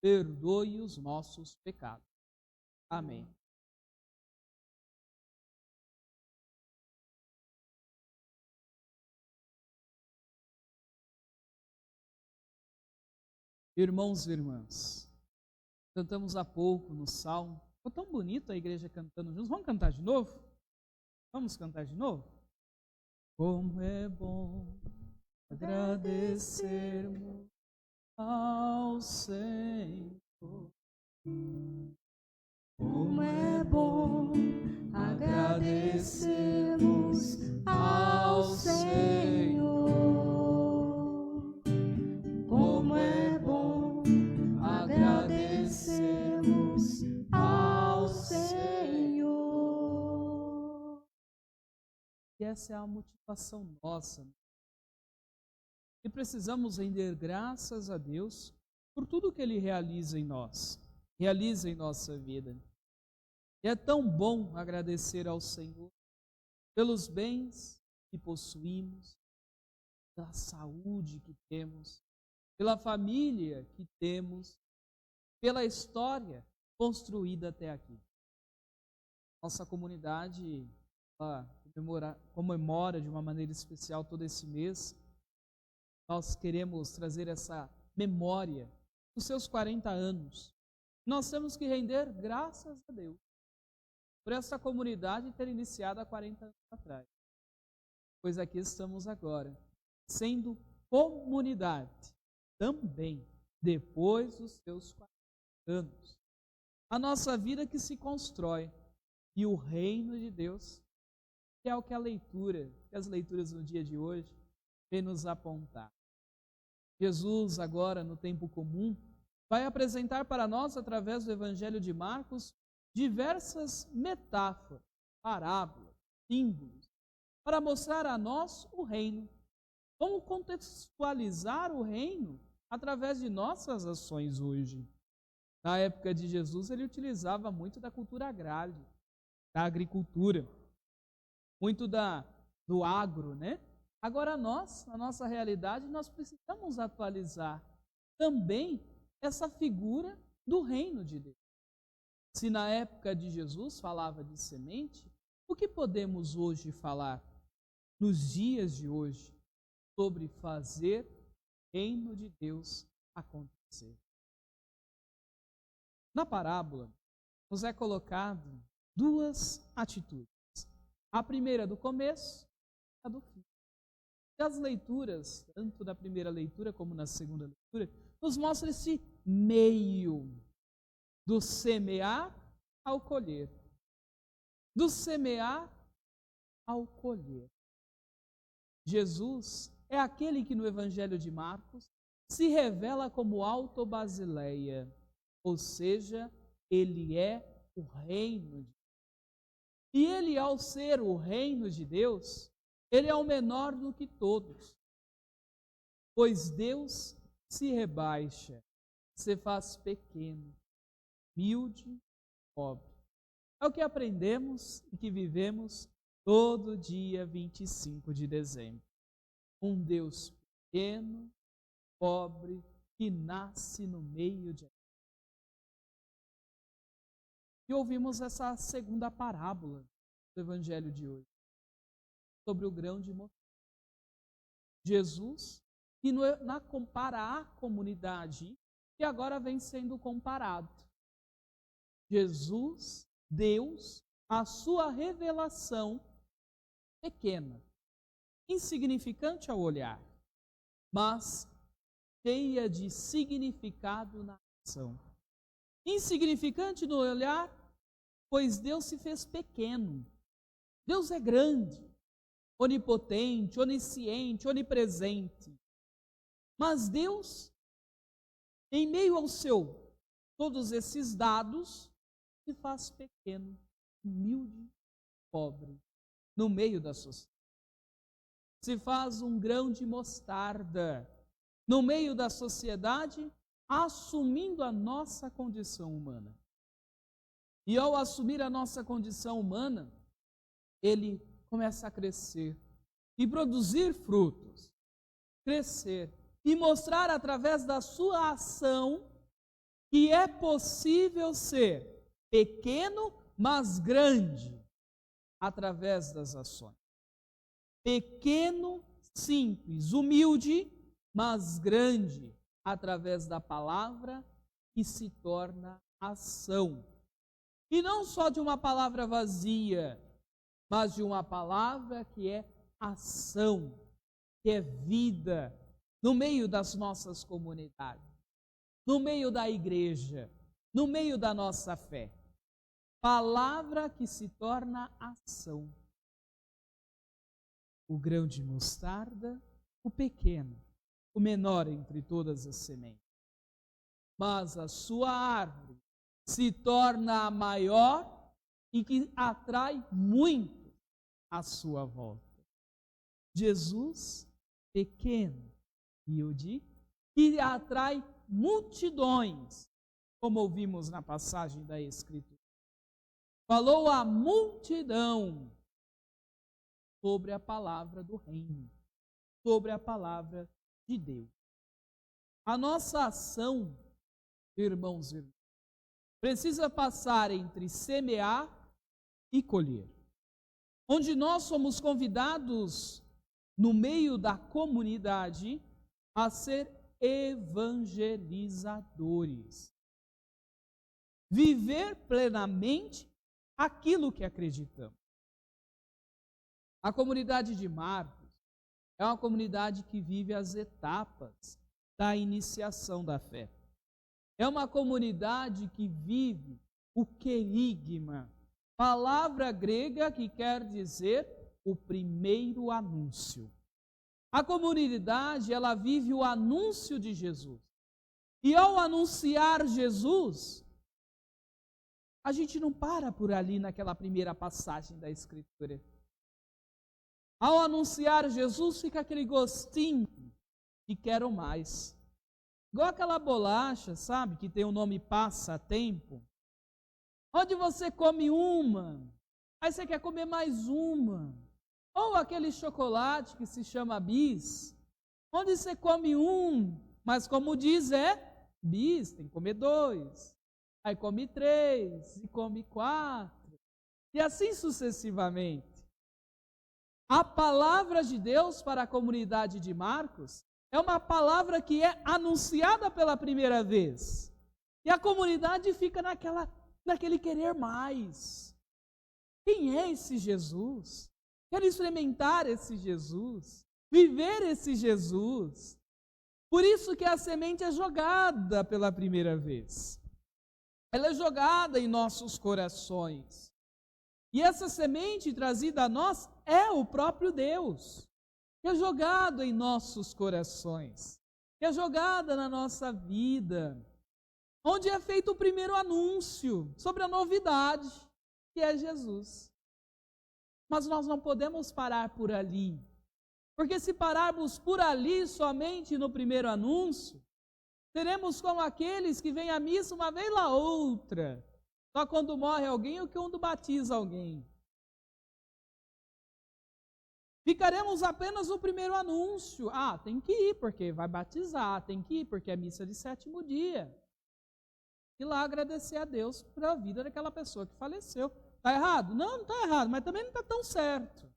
perdoe os nossos pecados. Amém. Irmãos e irmãs, cantamos há pouco no Salmo. Ficou tão bonito a igreja cantando juntos. Vamos cantar de novo? Vamos cantar de novo? Como é bom agradecermos ao Senhor. Como é bom agradecermos ao Senhor. Como é bom agradecermos ao Senhor. E essa é a motivação nossa. E precisamos render graças a Deus por tudo que Ele realiza em nós, realiza em nossa vida. E é tão bom agradecer ao Senhor pelos bens que possuímos, pela saúde que temos, pela família que temos, pela história construída até aqui. Nossa comunidade comemora de uma maneira especial todo esse mês. Nós queremos trazer essa memória dos seus 40 anos. Nós temos que render graças a Deus por essa comunidade ter iniciado há 40 anos atrás. Pois aqui estamos agora, sendo comunidade também depois dos seus 40 anos. A nossa vida que se constrói e o reino de Deus, que é o que as leituras no dia de hoje vêm nos apontar. Jesus, agora no tempo comum, vai apresentar para nós, através do Evangelho de Marcos, diversas metáforas, parábolas, símbolos, para mostrar a nós o reino. Como contextualizar o reino através de nossas ações hoje. Na época de Jesus, ele utilizava muito da cultura agrária, da agricultura, muito do agro, né? Agora nós, na nossa realidade, nós precisamos atualizar também essa figura do reino de Deus. Se na época de Jesus falava de semente, o que podemos hoje falar, nos dias de hoje, sobre fazer o reino de Deus acontecer? Na parábola, nos é colocado duas atitudes. A primeira do começo, a do fim. E as leituras, tanto da primeira leitura como na segunda leitura, nos mostra esse meio do semear ao colher. Do semear ao colher. Jesus é aquele que no Evangelho de Marcos se revela como autobasileia, ou seja, ele é o reino de Deus. E ele, ao ser o reino de Deus, ele é o menor do que todos, pois Deus se rebaixa, se faz pequeno, humilde, pobre. É o que aprendemos e que vivemos todo dia 25 de dezembro. Um Deus pequeno, pobre, que nasce no meio de... E ouvimos essa segunda parábola do Evangelho de hoje, sobre o grão de mostarda. Jesus, que para a comunidade, que agora vem sendo comparado. Jesus, Deus, a sua revelação pequena, insignificante ao olhar, mas cheia de significado na ação. Insignificante no olhar, pois Deus se fez pequeno. Deus é grande, onipotente, onisciente, onipresente. Mas Deus, em meio ao todos esses dados, se faz pequeno, humilde, pobre, no meio da sociedade. Se faz um grão de mostarda no meio da sociedade, assumindo a nossa condição humana. E ao assumir a nossa condição humana, ele começa a crescer e produzir frutos, crescer e mostrar através da sua ação que é possível ser pequeno, mas grande, através das ações. Pequeno, simples, humilde, mas grande, através da palavra que se torna ação. E não só de uma palavra vazia, mas de uma palavra que é ação, que é vida, no meio das nossas comunidades, no meio da igreja, no meio da nossa fé. Palavra que se torna ação. O grão de mostarda, o pequeno, o menor entre todas as sementes. Mas a sua árvore se torna a maior e que atrai muito à sua volta. Jesus, pequeno, humilde, que atrai multidões, como ouvimos na passagem da Escritura. Falou à multidão sobre a palavra do reino, sobre a palavra de Deus. A nossa ação, irmãos e irmãs, precisa passar entre semear e colher. Onde nós somos convidados, no meio da comunidade, a ser evangelizadores. Viver plenamente aquilo que acreditamos. A comunidade de Marcos é uma comunidade que vive as etapas da iniciação da fé. É uma comunidade que vive o querigma, palavra grega que quer dizer o primeiro anúncio. A comunidade, ela vive o anúncio de Jesus. E ao anunciar Jesus, a gente não para por ali naquela primeira passagem da Escritura. Ao anunciar Jesus, fica aquele gostinho de quero mais. Igual aquela bolacha, sabe, que tem o nome passatempo. Onde você come uma, aí você quer comer mais uma. Ou aquele chocolate que se chama bis, onde você come um, mas como diz é bis, tem que comer 2. Aí come 3, e come 4, e assim sucessivamente. A palavra de Deus para a comunidade de Marcos é uma palavra que é anunciada pela primeira vez. E a comunidade fica naquele querer mais. Quem é esse Jesus? Quero experimentar esse Jesus, viver esse Jesus. Por isso que a semente é jogada pela primeira vez. Ela é jogada em nossos corações. E essa semente trazida a nós é o próprio Deus, que é jogado em nossos corações, que é jogada na nossa vida, onde é feito o primeiro anúncio sobre a novidade, que é Jesus. Mas nós não podemos parar por ali, porque se pararmos por ali somente no primeiro anúncio, seremos como aqueles que vêm à missa uma vez lá outra, só quando morre alguém ou quando batiza alguém. Ficaremos apenas no primeiro anúncio. Ah, tem que ir porque vai batizar, tem que ir porque é missa de 7º dia. E lá agradecer a Deus pela vida daquela pessoa que faleceu. Está errado? Não, não está errado, mas também não está tão certo.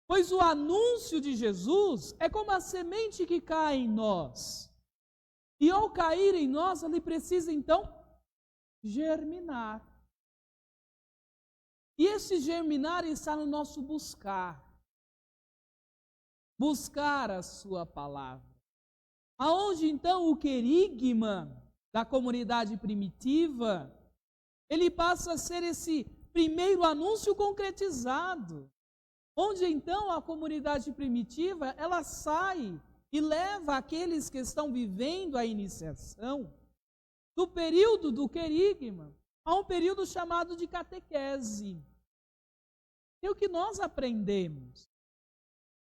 Pois o anúncio de Jesus é como a semente que cai em nós. E ao cair em nós, ele precisa então germinar. E esse germinar está no nosso buscar. Buscar a sua palavra. Aonde então o querigma da comunidade primitiva, ele passa a ser esse primeiro anúncio concretizado. Onde então a comunidade primitiva, ela sai e leva aqueles que estão vivendo a iniciação do período do querigma a um período chamado de catequese. E o que nós aprendemos?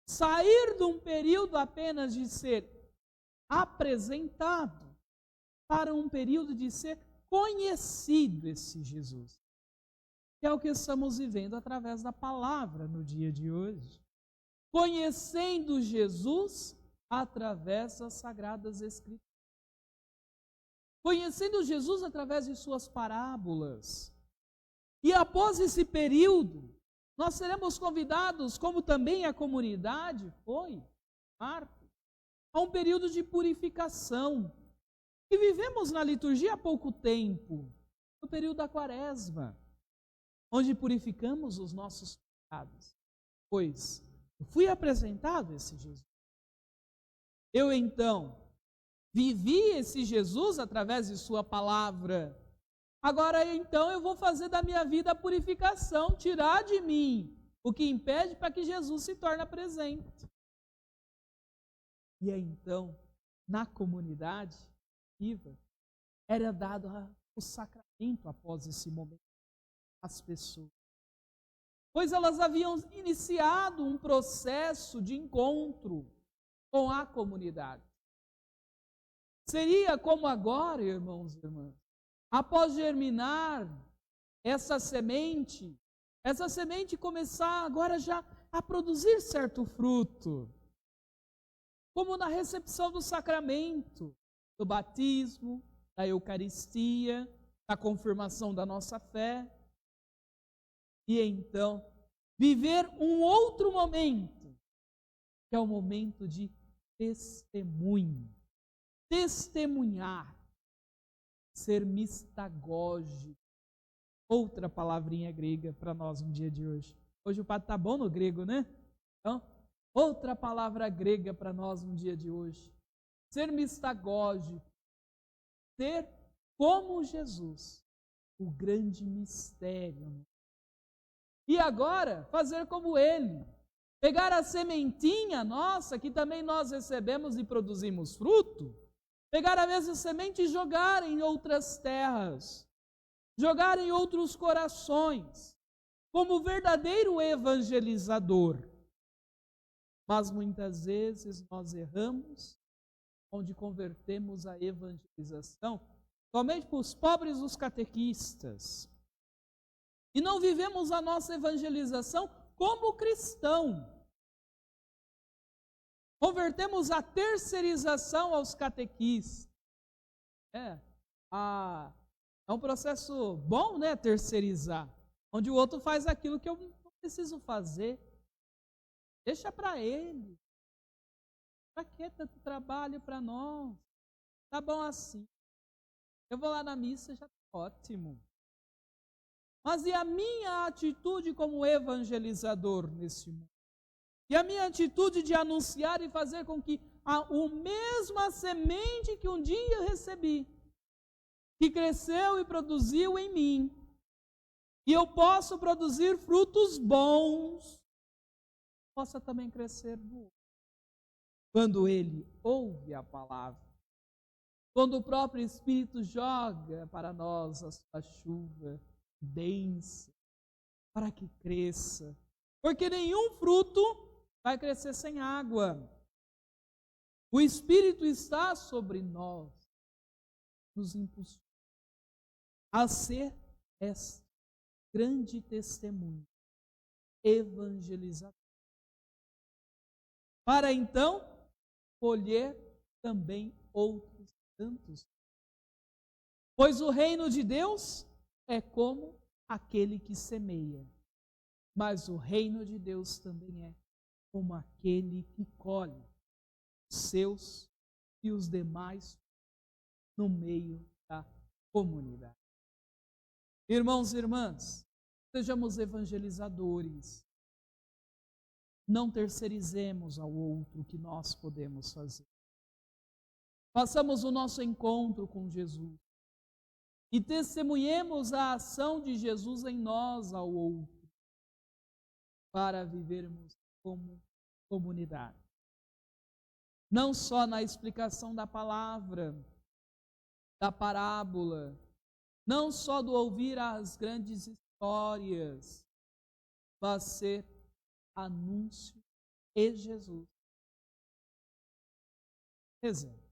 Sair de um período apenas de ser apresentado para um período de ser conhecido esse Jesus. Que é o que estamos vivendo através da palavra no dia de hoje. Conhecendo Jesus através das Sagradas Escrituras. conhecendo Jesus através de suas parábolas. E após esse período, nós seremos convidados, como também a comunidade foi, Marcos, a um período de purificação. E vivemos na liturgia há pouco tempo, no período da Quaresma, onde purificamos os nossos pecados. Pois eu fui apresentado esse Jesus. Eu então vivi esse Jesus através de sua palavra. Agora então eu vou fazer da minha vida a purificação, tirar de mim o que impede para que Jesus se torne presente. E aí então, na comunidade viva, era dado o sacramento após esse momento às pessoas. Pois elas haviam iniciado um processo de encontro com a comunidade. Seria como agora, irmãos e irmãs, após germinar essa semente começar agora já a produzir certo fruto, como na recepção do sacramento, do batismo, da Eucaristia, da confirmação da nossa fé. E então, viver um outro momento, que é o momento de testemunho. Testemunhar. Ser mistagógico. Outra palavrinha grega para nós no dia de hoje. Hoje o padre está bom no grego, né? Então, outra palavra grega para nós no dia de hoje. Ser mistagógico. Ser como Jesus. O grande mistério. E agora, fazer como ele. Pegar a sementinha nossa, que também nós recebemos e produzimos fruto, pegar a mesma semente e jogar em outras terras, jogar em outros corações, como verdadeiro evangelizador. Mas muitas vezes nós erramos, onde convertemos a evangelização somente para os pobres dos catequistas. E não vivemos a nossa evangelização como cristão. Convertemos a terceirização aos catequistas. É um processo bom, né, terceirizar. Onde o outro faz aquilo que eu não preciso fazer. Deixa para ele. Para que tanto trabalho para nós? Tá bom assim. Eu vou lá na missa, já está ótimo. Mas e a minha atitude como evangelizador nesse mundo? E a minha atitude de anunciar e fazer com que a mesma semente que um dia recebi, que cresceu e produziu em mim, e eu posso produzir frutos bons, possa também crescer no outro. Quando ele ouve a palavra, quando o próprio Espírito joga para nós a sua chuva densa, para que cresça. Porque nenhum fruto vai crescer sem água. O Espírito está sobre nós, nos impulsiona a ser esse grande testemunho, evangelizador. Para então colher também outros tantos. Pois o reino de Deus é como aquele que semeia, mas o reino de Deus também é como aquele que colhe os seus e os demais no meio da comunidade. Irmãos e irmãs, sejamos evangelizadores. Não terceirizemos ao outro o que nós podemos fazer. Façamos o nosso encontro com Jesus e testemunhemos a ação de Jesus em nós ao outro, para vivermos como comunidade. Não só na explicação da palavra, da parábola, não só do ouvir as grandes histórias, mas ser anúncio e Jesus. Exemplo.